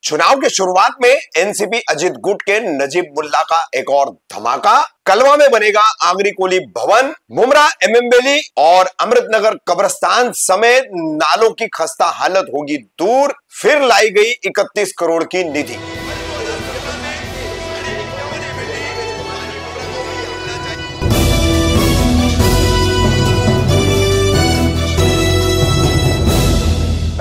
चुनाव के शुरुआत में एनसीपी अजित गुट के नजीब मुल्ला का एक और धमाका। कलवा में बनेगा आगरी कोली भवन। मुमरा एमएमबेली और अमृतनगर कब्रिस्तान समेत नालों की खस्ता हालत होगी दूर। फिर लाई गई 31 करोड़ की निधि।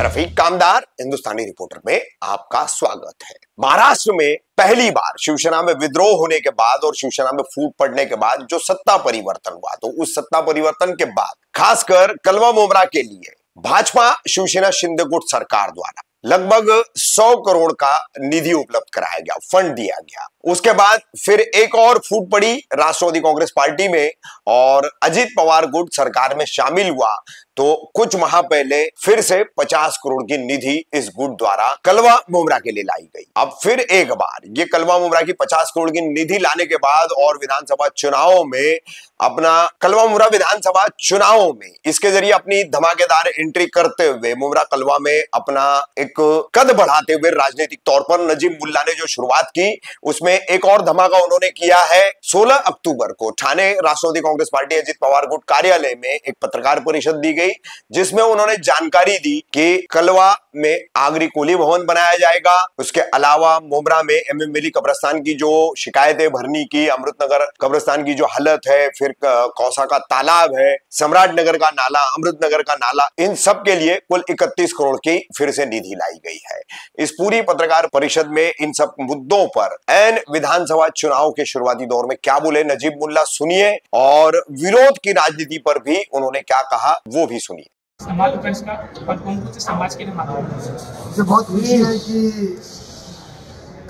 रफीक कामदार हिंदुस्तानी रिपोर्टर में आपका स्वागत है। महाराष्ट्र में पहली बार शिवसेना में विद्रोह होने के बाद और शिवसेना में फूट पड़ने के बाद जो सत्ता परिवर्तन हुआ, तो उस सत्ता परिवर्तन के बाद खासकर कलवा मुमरा के लिए भाजपा शिवसेना शिंदे गुट सरकार द्वारा लगभग 100 करोड़ का निधि उपलब्ध कराया गया, फंड दिया गया। उसके बाद फिर एक और फूट पड़ी राष्ट्रवादी कांग्रेस पार्टी में और अजित पवार गुट सरकार में शामिल हुआ। तो कुछ माह पहले फिर से 50 करोड़ की निधि इस गुट द्वारा कलवा मुमरा के लिए लाई गई। अब फिर एक बार ये कलवा मुमरा की 50 करोड़ की निधि लाने के बाद और विधानसभा चुनावों में अपना कलवा मुमरा विधानसभा चुनावों में इसके जरिए अपनी धमाकेदार एंट्री करते हुए मुमरा कलवा में अपना एक कद बढ़ाते हुए राजनीतिक तौर पर नजीब मुल्ला ने जो शुरुआत की, उसमें एक और धमाका उन्होंने किया है। 16 अक्टूबर को ठाणे राष्ट्रवादी कांग्रेस पार्टी अजित पवार गुट कार्यालय में एक पत्रकार परिषद दी गई, जिसमें उन्होंने जानकारी दी कि कलवा में आगरी कोली भवन बनाया जाएगा। उसके अलावा मुमरा में एमएमबेली कब्रिस्तान की जो शिकायतें भरनी की, अमृतनगर कब्रिस्तान की जो हालत है, फिर कौसा का तालाब है, सम्राट नगर का नाला, अमृतनगर का नाला, इन सब के लिए कुल 31 करोड़ की फिर से निधि लाई गई है। इस पूरी पत्रकार परिषद में इन सब मुद्दों पर एन विधानसभा चुनाव के शुरुआती दौर में क्या बोले नजीब मुल्ला, सुनिए। और विरोध की राजनीति पर भी उन्होंने क्या कहा वो भी सुनिए। समाज का और कौन से समाज के लिए माना मुझे बहुत खुशी है कि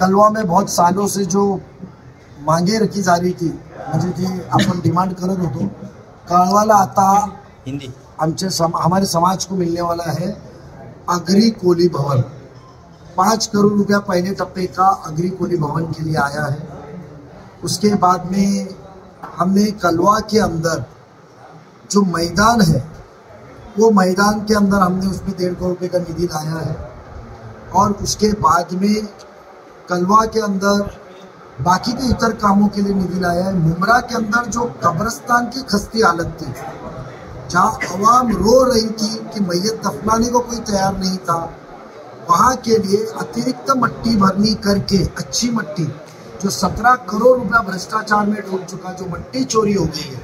कलवा में बहुत सालों से जो मांगे रखी जा रही थी, म्हणजे ती आपण डिमांड करत होतो, कळवाला आता हिंदी हमारे समाज को मिलने वाला है आगरी कोली भवन। 5 करोड़ रुपया पहले टप्पे का आगरी कोली भवन के लिए आया है। उसके बाद में हमने कलवा के अंदर जो मैदान है, वो मैदान के अंदर हमने उसमें 1.5 करोड़ रुपये का निधि लाया है। और उसके बाद में कलवा के अंदर बाकी के इतर कामों के लिए निधि लाया है। मुमरा के अंदर जो कब्रिस्तान की खस्ती हालत थी, जहाँ अवाम रो रही थी कि मैयत दफनाने को कोई तैयार नहीं था, वहाँ के लिए अतिरिक्त मट्टी भरनी करके, अच्छी मट्टी जो 17 करोड़ रुपया भ्रष्टाचार में डूब चुका, जो मट्टी चोरी हो गई है,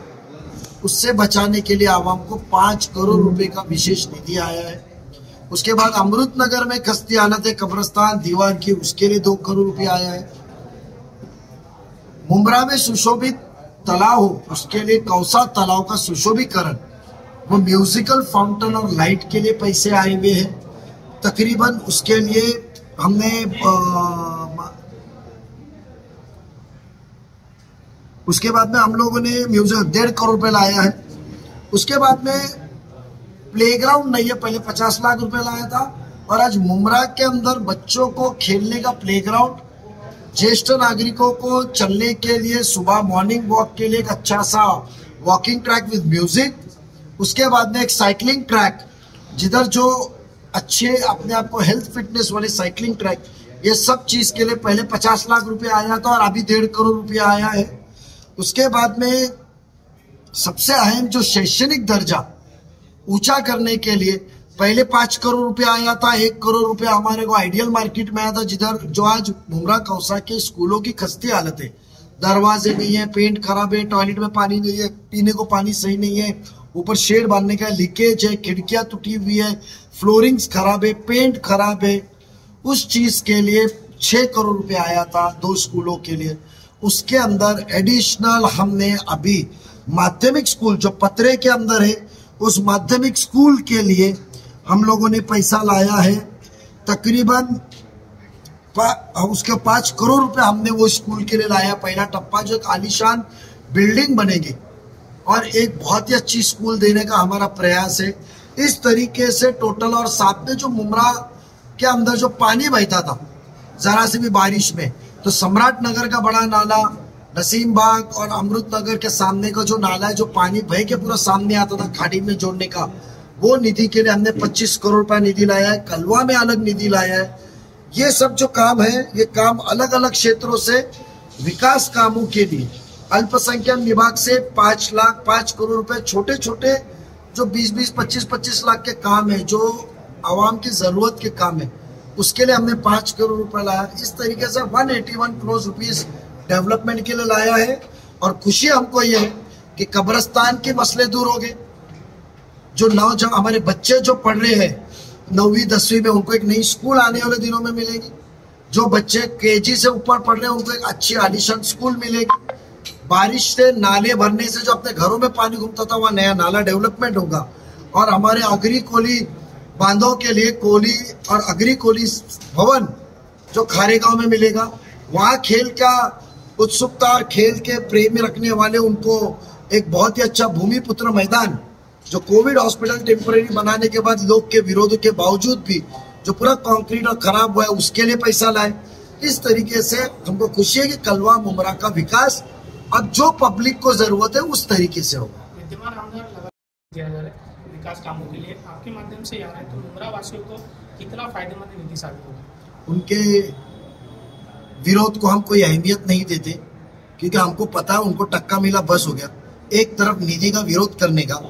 उससे बचाने के लिए आवाम को 5 करोड़ रुपए का विशेष निधि आया है। उसके बाद अमृतनगर में खस्ती हालत है कब्रिस्तान दीवार की, उसके लिए 2 करोड़ रुपया आया है। मुमरा में सुशोभित तालाब हो, उसके लिए कौसा तालाब का सुशोभीकरण, वो म्यूजिकल फाउंटेन और लाइट के लिए पैसे आए हुए हैं। तकरीबन उसके लिए हमने उसके बाद में हम लोगों ने म्यूजियम 1.5 करोड़ रुपए लाया है। उसके बाद में प्लेग्राउंड नहीं है, पहले 50 लाख रुपए लाया था, और आज मुमरा के अंदर बच्चों को खेलने का प्लेग्राउंड, ज्येष्ठ नागरिकों को चलने के लिए सुबह मॉर्निंग वॉक के लिए एक अच्छा सा वॉकिंग ट्रैक विद म्यूजिक, उसके बाद में एक साइकिलिंग ट्रैक, जिधर जो अच्छे अपने आप को हेल्थ फिटनेस वाले साइकिलिंग ट्रैक, ये सब चीज के लिए पहले 50 लाख रुपए आया था और अभी 1.5 करोड़ रुपया आया है। उसके बाद में सबसे अहम जो शैक्षणिक दर्जा ऊंचा करने के लिए पहले 5 करोड़ रुपया आया था। 1 करोड़ रुपया हमारे को आइडियल मार्केट में आया था, जिधर जो आज मुमरा कौसा के स्कूलों की खस्ती हालत है, दरवाजे नहीं है, पेंट खराब है, टॉयलेट में पानी नहीं है, पीने को पानी सही नहीं है, ऊपर शेड बांधने का लीकेज है, खिड़कियां टूटी हुई है, फ्लोरिंग्स खराब है, पेंट खराब है। उस चीज के लिए 6 करोड़ रुपया आया था 2 स्कूलों के लिए। उसके अंदर एडिशनल हमने अभी माध्यमिक स्कूल जो पतरे के अंदर है, उस माध्यमिक स्कूल के लिए हम लोगों ने पैसा लाया है। तकरीबन उसके 5 करोड़ रुपया हमने वो स्कूल के लिए लाया। पहला टप्पा जो एक आलीशान बिल्डिंग बनेगी और एक बहुत ही अच्छी स्कूल देने का हमारा प्रयास है। इस तरीके से टोटल, और साथ में जो मुमरा के अंदर जो पानी बहता था जरा से भी बारिश में, तो सम्राट नगर का बड़ा नाला, नसीम बाग और अमृतनगर के सामने का जो नाला है, जो पानी बह के पूरा सामने आता था खाड़ी में जोड़ने का, वो निधि के लिए हमने 25 करोड़ रुपया निधि लाया है। कलवा में अलग निधि लाया है। ये सब जो काम है, ये काम अलग अलग क्षेत्रों से विकास कामों के लिए अल्पसंख्यक विभाग से 5 लाख 5 करोड़ रुपए, छोटे छोटे जो 20-20, 25-25 लाख के काम है, जो आवाम की जरूरत के काम है, उसके लिए हमने 5 करोड़ रुपए लाया। इस तरीके से 181 करोड़ रुपीस डेवलपमेंट के लिए लाया है। और खुशी हमको ये है कि कब्रिस्तान के मसले दूर हो गए। जो हमारे बच्चे जो पढ़ रहे हैं 9वीं 10वीं में, उनको एक नई स्कूल आने वाले दिनों में मिलेगी। जो बच्चे केजी से ऊपर पढ़ रहे हैं उनको एक अच्छी आलीशान स्कूल मिलेगी। बारिश से नाले भरने से जो अपने घरों में पानी घूमता था, वहाँ नया नाला डेवलपमेंट होगा। और हमारे अगरी कोली बांधों के लिए कोली और अगरी कोली भवन जो खारेगांव में मिलेगा, वहाँ खेल का उत्सुकता और खेल के प्रेम रखने वाले उनको एक बहुत ही अच्छा भूमिपुत्र मैदान, जो कोविड हॉस्पिटल टेम्परेरी बनाने के बाद लोग के विरोध के बावजूद भी जो पूरा कंक्रीट और खराब हुआ है, उसके लिए पैसा लाए। इस तरीके से हमको खुशी है कि कलवा मुमरा का विकास अब जो पब्लिक को जरूरत है उस तरीके से होगा। विद्यमान आमदार दिया जा रहा है विकास कामों के लिए, आपके माध्यम से याद है तो मुमरा वासियों को कितना फायदेमंद निधि साबित होगा? उनके विरोध को हम कोई अहमियत नहीं देते, क्योंकि हमको पता है उनको टक्का मिला बस हो गया। एक तरफ निधि का विरोध करने का,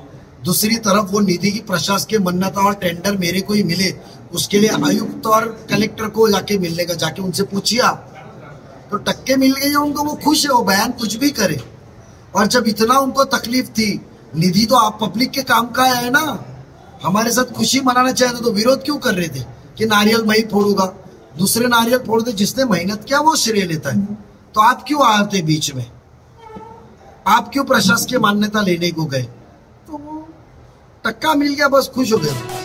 दूसरी तरफ वो निधि की प्रशासकीय मान्यता और टेंडर मेरे को ही मिले, उसके लिए आयुक्त और कलेक्टर को जाके मिलने का, जाके उनसे पूछिए आप, तो टक्के मिल गई है उनको, वो खुश है, वो बयान कुछ भी करे। और जब इतना उनको तकलीफ थी, निधि तो आप पब्लिक के काम का है ना, हमारे साथ खुशी मनाना चाहते तो विरोध क्यों कर रहे थे कि नारियल मैं ही फोड़ूंगा, दूसरे नारियल फोड़ दे, जिसने मेहनत किया वो श्रेय लेता है। तो आप क्यों आते बीच में, आप क्यों प्रशासकीय मान्यता लेने को गए? तो वो टक्का मिल गया, बस खुश हो गए।